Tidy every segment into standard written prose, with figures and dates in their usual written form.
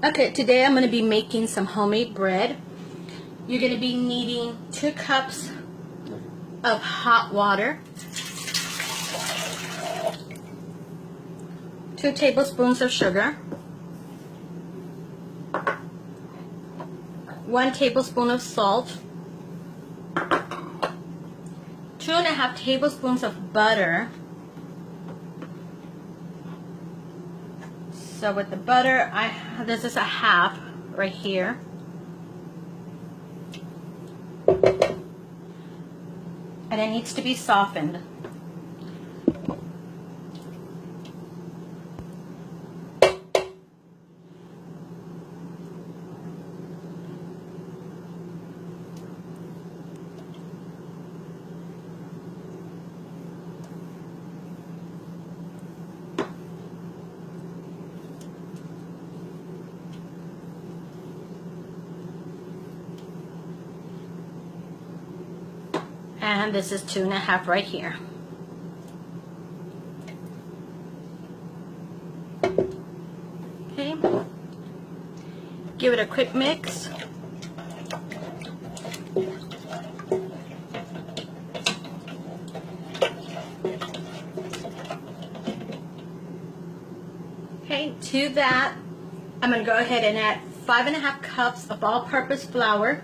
Okay, today I'm going to be making some homemade bread. You're going to be needing 2 cups of hot water, 2 tablespoons of sugar, 1 tablespoon of salt, 2.5 tablespoons of butter. So with the butter, this is a half right here. And it needs to be softened. And this is 2.5 right here. Okay. Give it a quick mix. Okay, to that, I'm going to go ahead and add 5.5 cups of all-purpose flour.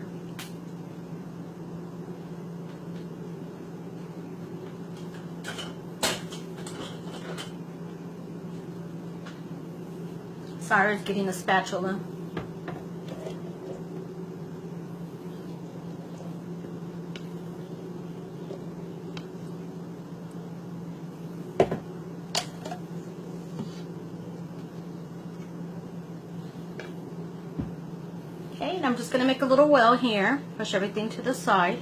Sorry, it's getting a spatula. Okay, and I'm just going to make a little well here. Push everything to the side.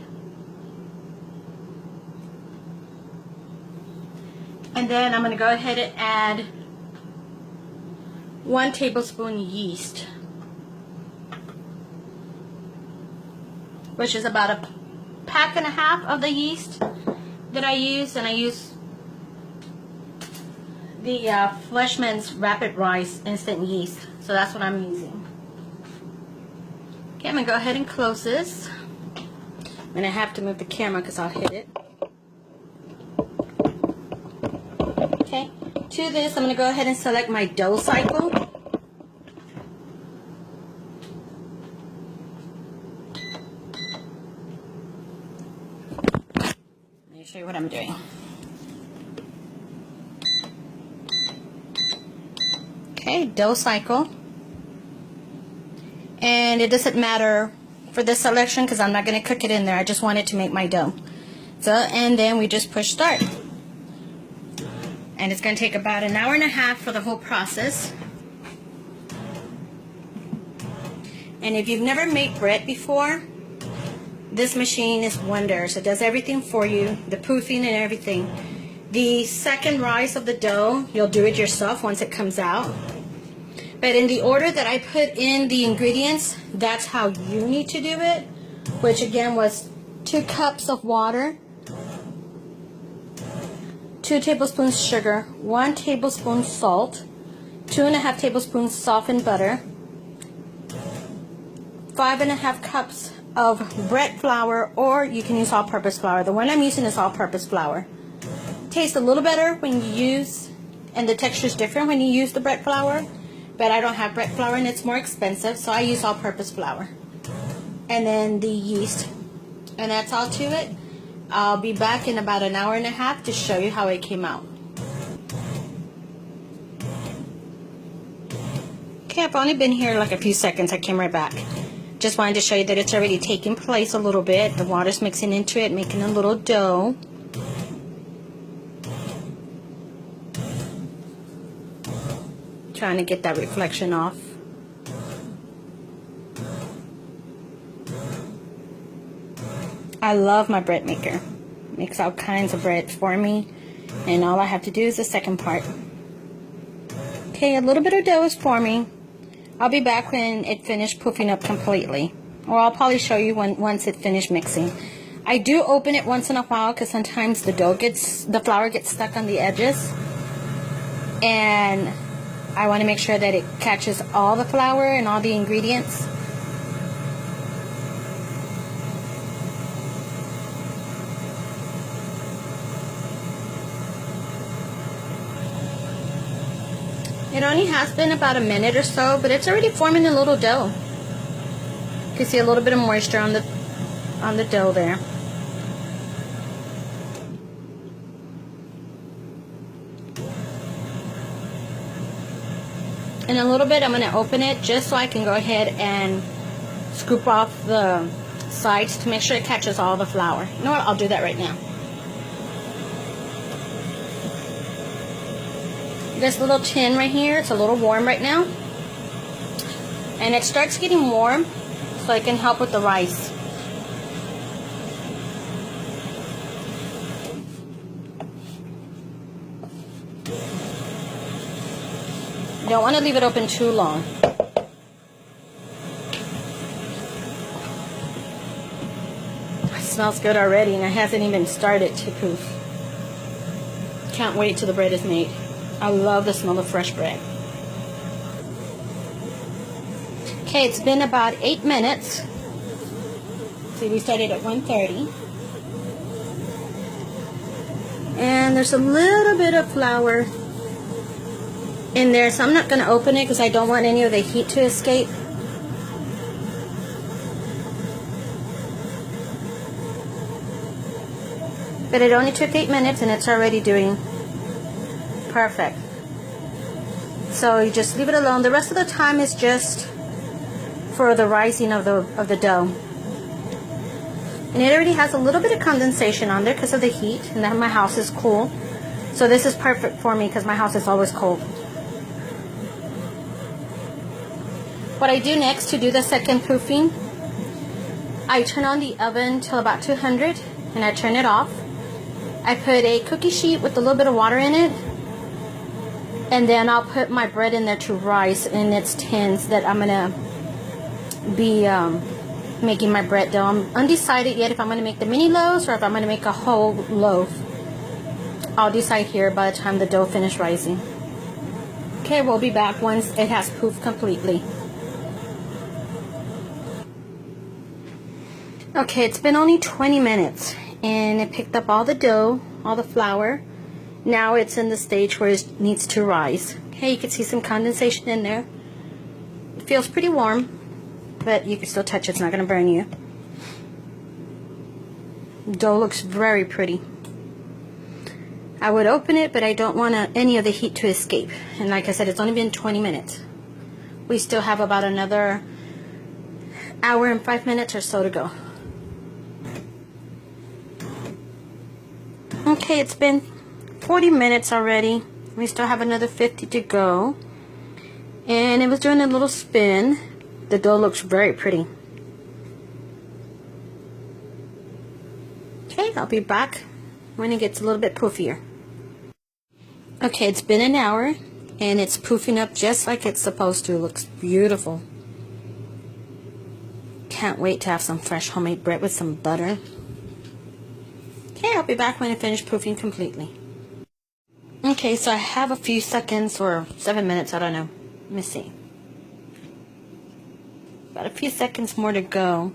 And then I'm going to go ahead and add 1 tablespoon yeast, which is about 1.5 packs of the yeast that I use, and I use the Fleshman's Rapid Rise Instant Yeast, so that's what I'm using. Okay, I'm going to go ahead and close this. I'm going to have to move the camera because I'll hit it. Okay, to this I'm going to go ahead and select my dough cycle. Let me show you what I'm doing. Okay, dough cycle. And it doesn't matter for this selection because I'm not going to cook it in there. I just wanted to make my dough. So, and then we just push start. And it's going to take about 1.5 hours for the whole process. And if you've never made bread before, this machine is wonders. It does everything for you, the proofing and everything. The second rise of the dough, you'll do it yourself once it comes out. But in the order that I put in the ingredients, that's how you need to do it, which again was 2 cups of water, 2 tablespoons sugar, 1 tablespoon salt, 2.5 tablespoons softened butter, 5.5 cups of bread flour, or you can use all-purpose flour. The one I'm using is all-purpose flour. Tastes a little better when you use, and the texture is different when you use the bread flour, but I don't have bread flour and it's more expensive, so I use all-purpose flour. And then the yeast, and that's all to it. I'll be back in about 1.5 hours to show you how it came out. Okay, I've only been here like a few seconds. I came right back. Just wanted to show you that it's already taking place a little bit. The water's mixing into it, making a little dough. Trying to get that reflection off. I love my bread maker. It makes all kinds of bread for me, and all I have to do is the second part. Okay, a little bit of dough is forming. I'll be back when it finished poofing up completely, or I'll probably show you once it finished mixing. I do open it once in a while because sometimes the flour gets stuck on the edges, and I want to make sure that it catches all the flour and all the ingredients. It only has been about a minute or so, but it's already forming a little dough. You can see a little bit of moisture on the dough there. In a little bit, I'm going to open it just so I can go ahead and scoop off the sides to make sure it catches all the flour. You know what? I'll do that right now. This little tin right here, it's a little warm right now. And it starts getting warm so I can help with the rice. You don't want to leave it open too long. It smells good already, and it hasn't even started to poof. Can't wait till the bread is made. I love the smell of fresh bread. Okay, it's been about 8 minutes. See, we started at 1:30. And there's a little bit of flour in there, so I'm not going to open it because I don't want any of the heat to escape. But it only took 8 minutes and it's already doing perfect. So you just leave it alone. The rest of the time is just for the rising of the dough. And it already has a little bit of condensation on there because of the heat, and then my house is cool. So this is perfect for me because my house is always cold. What I do next to do the second proofing, I turn on the oven till about 200 and I turn it off. I put a cookie sheet with a little bit of water in it, and then I'll put my bread in there to rise in its tins that I'm gonna be making my bread dough. I'm undecided yet if I'm gonna make the mini loaves or if I'm gonna make a whole loaf. I'll decide here by the time the dough finishes rising. Okay, we'll be back once it has poofed completely. Okay, it's been only 20 minutes and it picked up all the dough, all the flour. Now it's in the stage where it needs to rise. Okay, you can see some condensation in there. It feels pretty warm, but you can still touch it. It's not going to burn you. Dough looks very pretty. I would open it, but I don't want any of the heat to escape. And like I said, it's only been 20 minutes. We still have about another hour and 5 minutes or so to go. Okay, it's been 40 minutes already. We still have another 50 to go. And it was doing a little spin. The dough looks very pretty. Okay, I'll be back when it gets a little bit poofier. Okay, it's been an hour and it's poofing up just like it's supposed to. It looks beautiful. Can't wait to have some fresh homemade bread with some butter. Okay, I'll be back when it finishes poofing completely. Okay, so I have a few seconds or 7 minutes, I don't know. Let me see. About a few seconds more to go.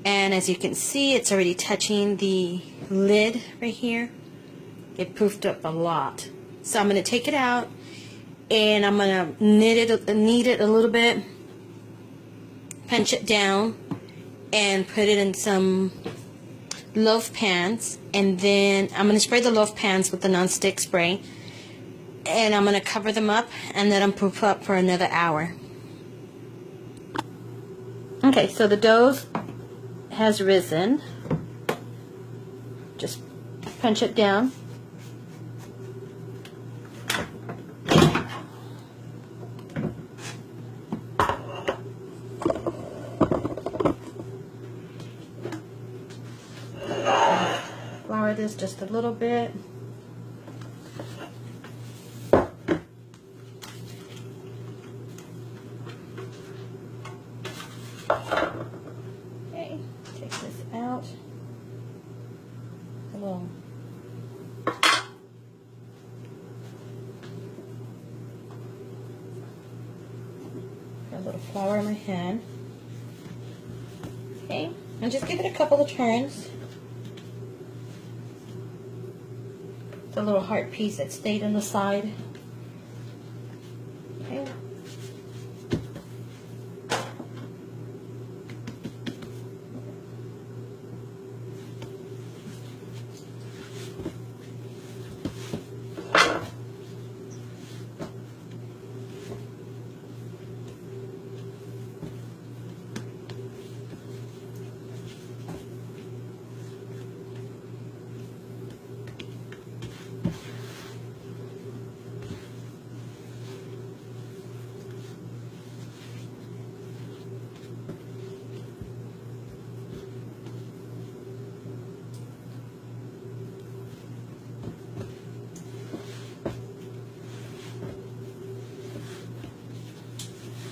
And as you can see, it's already touching the lid right here. It poofed up a lot. So I'm going to take it out and I'm going to knead it a little bit, punch it down, and put it in some loaf pans, and then I'm going to spray the loaf pans with the non-stick spray, and I'm going to cover them up and let them poof up for another hour. Okay, so the dough has risen. Just punch it down. Flour this just a little bit. Okay, take this out. A little. a little flour in my hand. Okay, and just give it a couple of turns. The little heart piece that stayed on the side. Okay.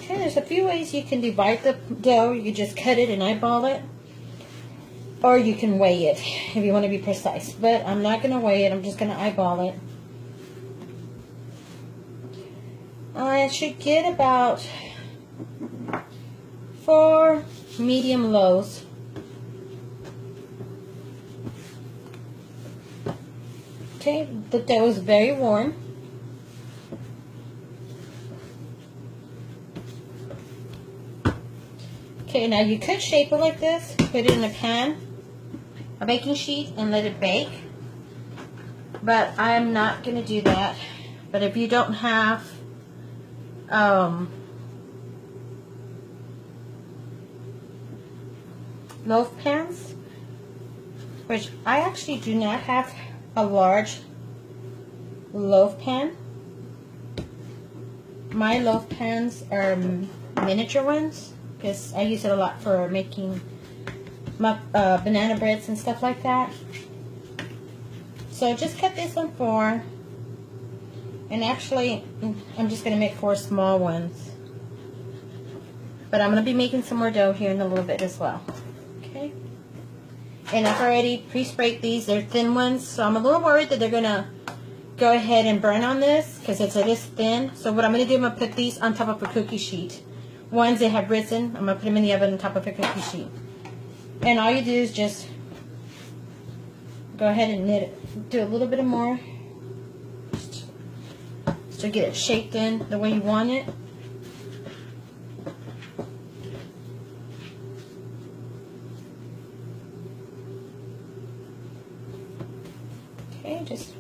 There's a few ways you can divide the dough. You just cut it and eyeball it, or you can weigh it if you want to be precise, but I'm not going to weigh it. I'm just going to eyeball it. I should get about 4 medium loaves. Okay, the dough is very warm. Okay, now you could shape it like this, put it in a pan, a baking sheet, and let it bake. But I'm not going to do that. But if you don't have loaf pans, which I actually do not have a large loaf pan. My loaf pans are miniature ones, because I use it a lot for making my banana breads and stuff like that. So just cut this in 4, and actually I'm just going to make 4 small ones, but I'm going to be making some more dough here in a little bit as well. Okay, and I've already pre-sprayed these. They're thin ones, so I'm a little worried that they're going to go ahead and burn on this because it's this thin. So what I'm going to do, I'm going to put these on top of a cookie sheet. Ones that have risen, I'm going to put them in the oven on top of a cookie sheet. And all you do is just go ahead and knit it. Do a little bit more just to get it shaped in the way you want it. Okay, just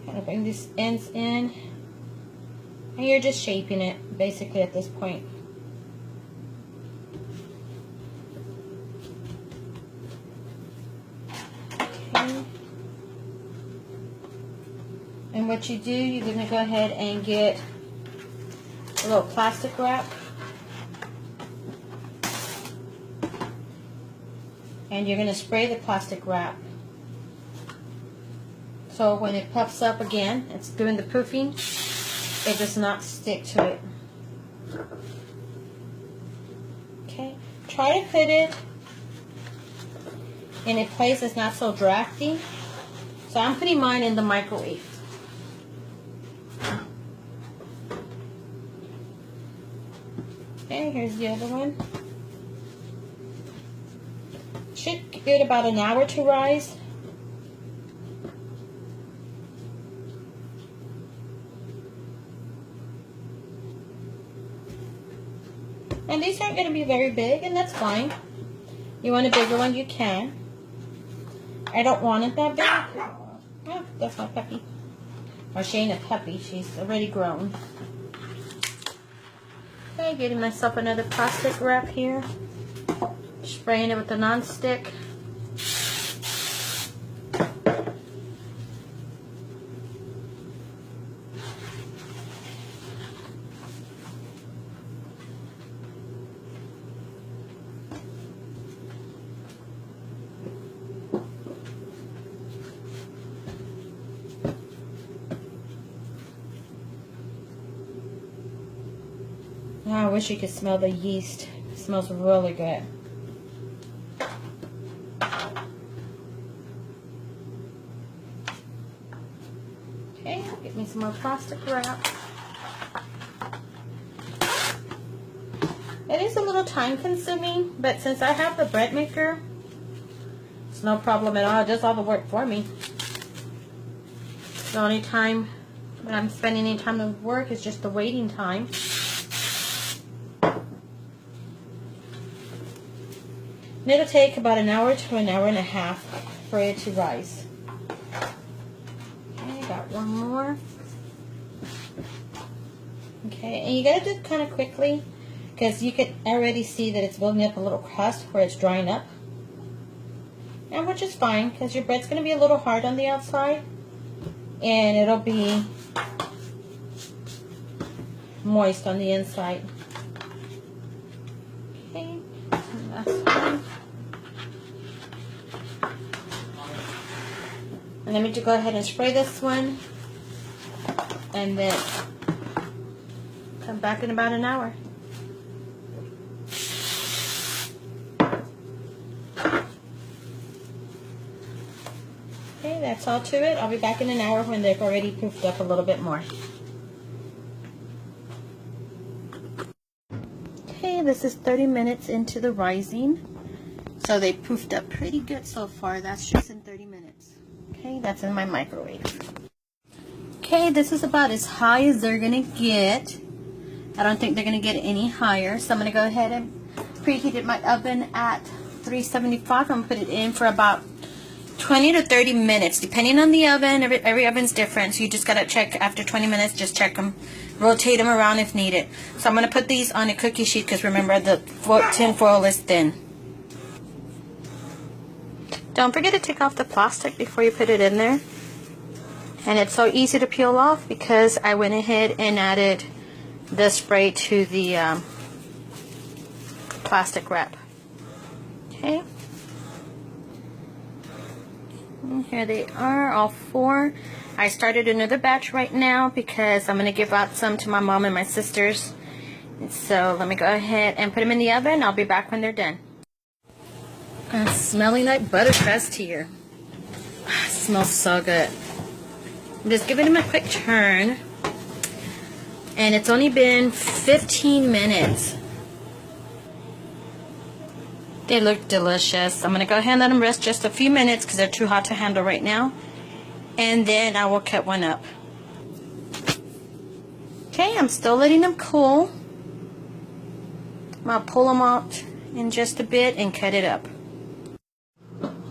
kind of bring these ends in. And you're just shaping it, basically, at this point. Okay. And what you do, you're going to go ahead and get a little plastic wrap. And you're going to spray the plastic wrap. So when it puffs up again, it's doing the proofing. It does not stick to it. Okay, try to put it in a place that's not so drafty. So I'm putting mine in the microwave. Okay, here's the other one. Should get about an hour to rise. And these aren't going to be very big, and that's fine. You want a bigger one, you can. I don't want it that big. Oh, that's my puppy. Or she ain't a puppy, she's already grown. Okay, getting myself another plastic wrap here. Spraying it with the non-stick. I wish you could smell the yeast. It smells really good. Okay, get me some more plastic wrap. is a little time consuming, but since I have the bread maker, it's no problem at all. It does all the work for me. The only time that I'm spending any time at work is just the waiting time. And it'll take about an hour to an hour and a half for it to rise. Okay, got one more. Okay, and you gotta do it kind of quickly because you can already see that it's building up a little crust where it's drying up. And which is fine because your bread's gonna be a little hard on the outside and it'll be moist on the inside. Okay, and that's fine. And let me just go ahead and spray this one and then come back in about an hour. Okay, that's all to it. I'll be back in an hour when they've already poofed up a little bit more. Okay, this is 30 minutes into the rising. So they poofed up pretty good so far. That's just in 30 minutes. Okay, that's in my microwave. Okay, this is about as high as they're gonna get. I don't think they're gonna get any higher. So I'm gonna go ahead and preheated my oven at 375. I'm gonna put it in for about 20 to 30 minutes, depending on the oven. Every oven's different, so you just gotta check after 20 minutes. Just check them, rotate them around if needed. So I'm gonna put these on a cookie sheet because remember the tin foil is thin. Don't forget to take off the plastic before you put it in there. And it's so easy to peel off because I went ahead and added the spray to the plastic wrap. Okay. And here they are, all four. I started another batch right now because I'm going to give out some to my mom and my sisters. So let me go ahead and put them in the oven. I'll be back when they're done. It's smelling like buttercrust here. It smells so good. I'm just giving them a quick turn. And it's only been 15 minutes. They look delicious. I'm going to go ahead and let them rest just a few minutes because they're too hot to handle right now. And then I will cut one up. Okay, I'm still letting them cool. I'll pull them out in just a bit and cut it up.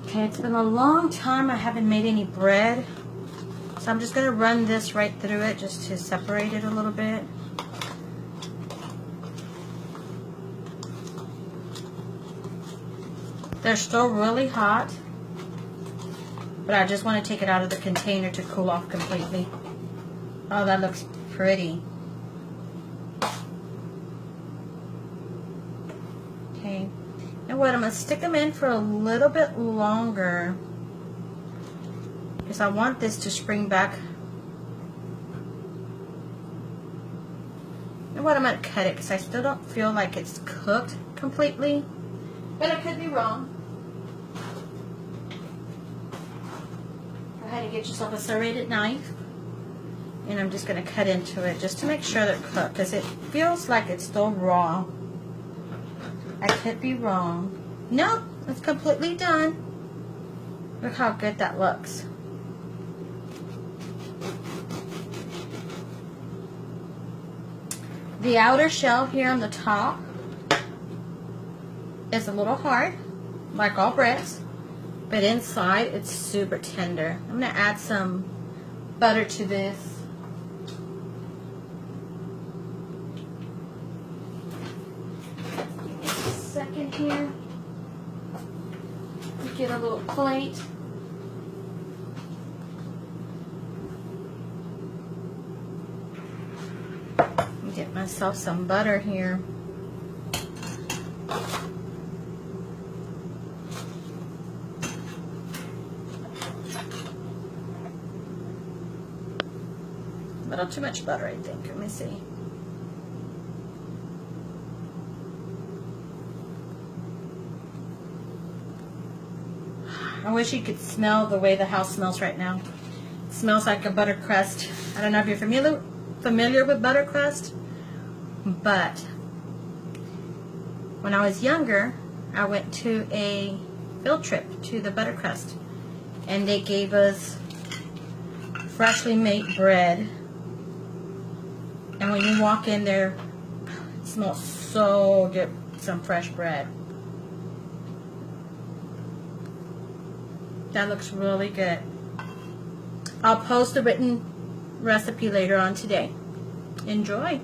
Okay, it's been a long time I haven't made any bread. So I'm just going to run this right through it just to separate it a little bit. They're still really hot, but I just want to take it out of the container to cool off completely. Oh, that looks pretty. Okay, and what, I'm going to stick them in for a little bit longer because I want this to spring back. And what, I'm going to cut it because I still don't feel like it's cooked completely, but I could be wrong. Go ahead and get yourself a serrated knife, and I'm just going to cut into it just to make sure they're cooked because it feels like it's still raw. I could be wrong. Nope, it's completely done. Look how good that looks. The outer shell here on the top is a little hard, like all breads, but inside it's super tender. I'm going to add some butter to this. Just a second here. Get a little plate. Get myself some butter here. A little too much butter, I think. Let me see. I wish you could smell the way the house smells right now. It smells like a butter crust. I don't know if you're familiar with butter crust, but When I was younger, I went to a field trip to the Buttercrust, and they gave us freshly made bread. And when you walk in there, it smells so good, some fresh bread. That looks really good. I'll post the written recipe later on today. Enjoy.